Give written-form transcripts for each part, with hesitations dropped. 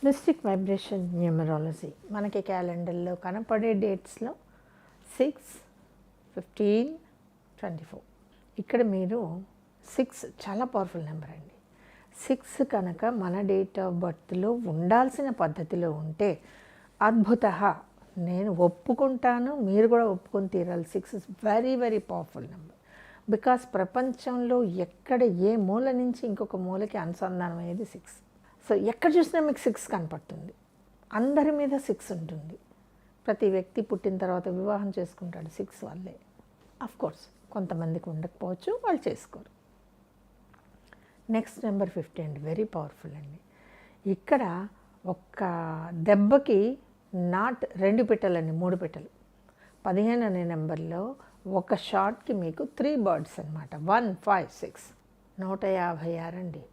Mystic vibration numerology మనకి క్యాలెండర్లో కనపడే డేట్స్లో 6, 15, 24 ఇక్కడ మీరు 6 చాలా పవర్ఫుల్ నెంబర్ అండి. 6 కనుక మన డేట్ ఆఫ్ బర్త్లో ఉండాల్సిన పద్ధతిలో ఉంటే అద్భుత, నేను ఒప్పుకుంటాను, మీరు కూడా ఒప్పుకొని తీరాలి. 6 is very very powerful number. Because ప్రపంచంలో ఎక్కడ ఏ మూల నుంచి ఇంకొక మూలకి అనుసంధానం అయ్యేది 6. సో ఎక్కడ చూసినా మీకు 6 కనపడుతుంది. అందరి మీద 6 ఉంటుంది. ప్రతి వ్యక్తి పుట్టిన తర్వాత వివాహం చేసుకుంటాడు 6 వల్లే. కోర్స్ కొంతమందికి ఉండకపోవచ్చు, వాళ్ళు చేసుకోరు. నెక్స్ట్ నెంబర్ 50 అండి, వెరీ పవర్ఫుల్ అండి. ఇక్కడ ఒక్క దెబ్బకి నాట్ 2 పెట్టెలండి, 3 పెట్టెలు. 15 అనే నెంబర్లో ఒక షాట్కి మీకు 3 బర్డ్స్ అనమాట. 1, 5, 6 156 అండి.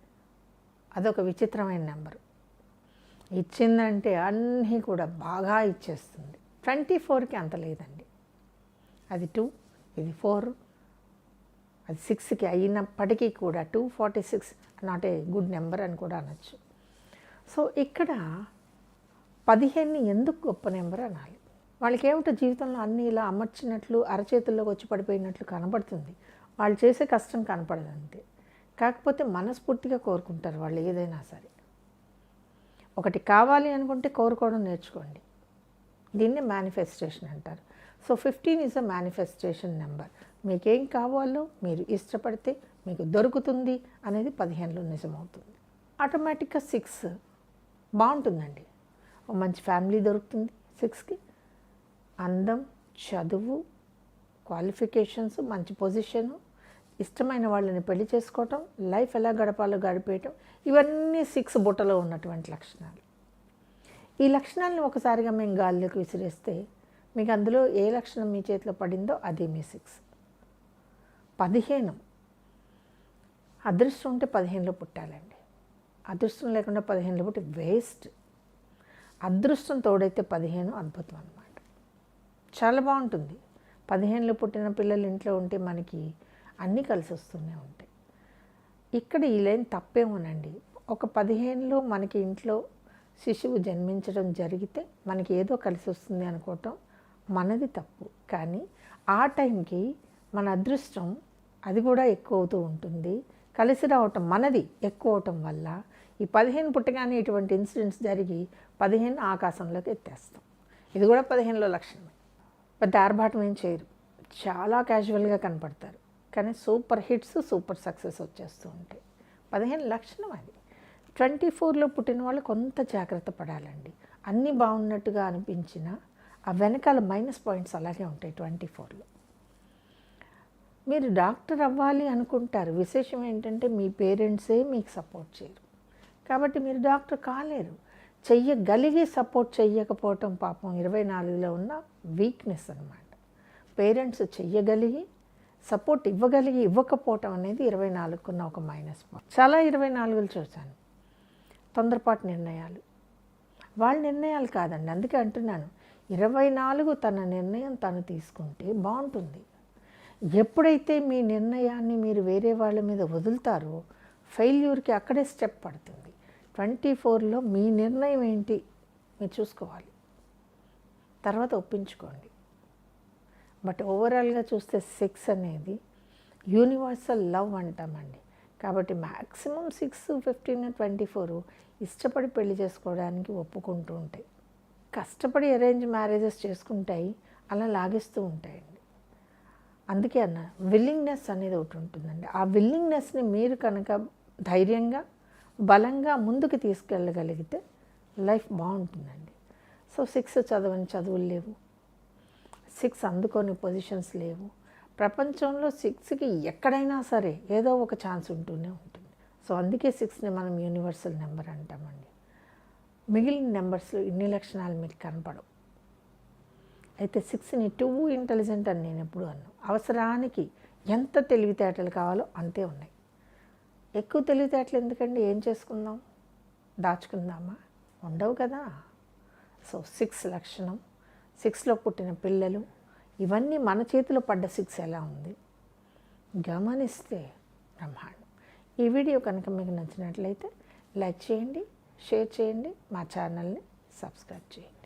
అదొక విచిత్రమైన నెంబరు. ఇచ్చిందంటే అన్నీ కూడా బాగా ఇచ్చేస్తుంది. 24కి అంత లేదండి. అది 2, ఇది 4, అది 6కి అయినప్పటికీ కూడా 246 నాట్ ఏ గుడ్ నెంబర్ అని కూడా అనొచ్చు. సో ఇక్కడ 15ని ఎందుకు గొప్ప నెంబర్ అనాలి? వాళ్ళకి ఏమిటో జీవితంలో అన్నీ ఇలా అమర్చినట్లు అరచేతుల్లోకి వచ్చి పడిపోయినట్లు కనబడుతుంది. వాళ్ళు చేసే కష్టం కనపడదు అంతే. కాకపోతే మనస్ఫూర్తిగా కోరుకుంటారు వాళ్ళు ఏదైనా సరే. ఒకటి కావాలి అనుకుంటే కోరుకోవడం నేర్చుకోండి. దీన్ని మేనిఫెస్టేషన్ అంటారు. So 15 is a manifestation number. మీకేం కావాలో మీరు ఇష్టపడితే మీకు దొరుకుతుంది అనేది 15లో నిజమవుతుంది. ఆటోమేటిక్గా 6 బాగుంటుందండి. ఓ మంచి ఫ్యామిలీ దొరుకుతుంది 6కి. అందం, చదువు, క్వాలిఫికేషన్స్, మంచి పొజిషను, ఇష్టమైన వాళ్ళని పెళ్లి చేసుకోవటం, లైఫ్ ఎలా గడపాలో గడిపేయటం, ఇవన్నీ 6 బుట్టలో ఉన్నటువంటి లక్షణాలు. ఈ లక్షణాలను ఒకసారిగా మేము గాల్లోకి విసిరేస్తే మీకు అందులో ఏ లక్షణం మీ చేతిలో పడిందో అదే మీ 6. 15 అదృష్టం ఉంటే 15లో పుట్టాలండి. అదృష్టం లేకుండా 15లో పుట్టి వేస్ట్. అదృష్టం తోడైతే 15 అద్భుతం అన్నమాట. చాలా బాగుంటుంది. 15లో పుట్టిన పిల్లలు ఇంట్లో ఉంటే మనకి అన్నీ కలిసి వస్తూనే ఉంటాయి. ఇక్కడ ఈ లైన్ తప్పేమోనండి. ఒక 15లో మనకి ఇంట్లో శిశువు జన్మించడం జరిగితే మనకి ఏదో కలిసి వస్తుంది అనుకోవటం మనది తప్పు. కానీ ఆ టైంకి మన అదృష్టం అది కూడా ఎక్కువ అవుతూ ఉంటుంది. కలిసి రావటం మనది ఎక్కువ అవటం వల్ల ఈ 15 పుట్టగానే ఇటువంటి ఇన్సిడెంట్స్ జరిగి 15 ఆకాశంలోకి ఎత్తేస్తాం. ఇది కూడా 15లో లక్షణమే. పెద్ద ఆర్భాటం ఏం చేయరు, చాలా క్యాజువల్గా కనపడతారు. కానీ సూపర్ హిట్స్, సూపర్ సక్సెస్ వచ్చేస్తూ ఉంటాయి. 15 లక్షణం అది. 24లో పుట్టిన వాళ్ళు కొంత జాగ్రత్త పడాలండి. అన్నీ బాగున్నట్టుగా అనిపించినా ఆ వెనకాల మైనస్ పాయింట్స్ అలాగే ఉంటాయి 24లో. మీరు డాక్టర్ అవ్వాలి అనుకుంటారు. విశేషం ఏంటంటే మీ పేరెంట్సే మీకు సపోర్ట్ చేయరు. కాబట్టి మీరు డాక్టర్ కాలేరు. చెయ్యగలిగి సపోర్ట్ చెయ్యకపోవటం పాపం 24లో ఉన్న వీక్నెస్ అన్నమాట. పేరెంట్స్ చెయ్యగలిగి సపోర్ట్ ఇవ్వకపోవటం అనేది 24కున్న ఒక మైనస్ పాయింట్. చాలా 24లు చూశాను. తొందరపాటు నిర్ణయాలు, వాళ్ళ నిర్ణయాలు కాదండి. అందుకే అంటున్నాను 24 తన నిర్ణయం తను తీసుకుంటే బాగుంటుంది. ఎప్పుడైతే మీ నిర్ణయాన్ని మీరు వేరే వాళ్ళ మీద వదులుతారో ఫెయిల్యూర్కి అక్కడే స్టెప్ పడుతుంది. 24లో మీ నిర్ణయం ఏంటి మీరు చూసుకోవాలి, తర్వాత ఒప్పించుకోండి. బట్ ఓవరాల్గా చూస్తే 6 అనేది యూనివర్సల్ లవ్ అంటామండి. కాబట్టి మ్యాక్సిమం 6, 15, 24 ఇష్టపడి పెళ్లి చేసుకోవడానికి ఒప్పుకుంటూ ఉంటాయి. కష్టపడి అరేంజ్ మ్యారేజెస్ చేసుకుంటాయి, అలా లాగేస్తూ ఉంటాయండి. అందుకే అన్న విల్లింగ్నెస్ అనేది ఒకటి ఉంటుందండి. ఆ విల్లింగ్నెస్ని మీరు కనుక ధైర్యంగా బలంగా ముందుకు తీసుకెళ్ళగలిగితే లైఫ్ బాగుంటుందండి. సో 6 చదవని చదువులు లేవు, 6 అందుకొని పొజిషన్స్ లేవు. ప్రపంచంలో 6కి ఎక్కడైనా సరే ఏదో ఒక ఛాన్స్ ఉంటూనే ఉంటుంది. సో అందుకే 6ని మనం యూనివర్సల్ నెంబర్ అంటామండి. మిగిలిన నెంబర్స్లో ఇన్ని లక్షణాలు మీకు కనపడవు. అయితే 6ని టూ ఇంటెలిజెంట్ అని నేను ఎప్పుడు అన్నాను. అవసరానికి ఎంత తెలివితేటలు కావాలో అంతే ఉన్నాయి. ఎక్కువ తెలివితేటలు ఎందుకండి? ఏం చేసుకుందాం, దాచుకుందామా? ఉండవు కదా. సో 6 లక్షణం, 6లో పుట్టిన పిల్లలు, ఇవన్నీ మన చేతిలో పడ్డ 6 ఎలా ఉంది గమనిస్తే బ్రహ్మాండం. ఈ వీడియో కనుక మీకు నచ్చినట్లయితే లైక్ చేయండి, షేర్ చేయండి, మా ఛానల్ని సబ్స్క్రైబ్ చేయండి.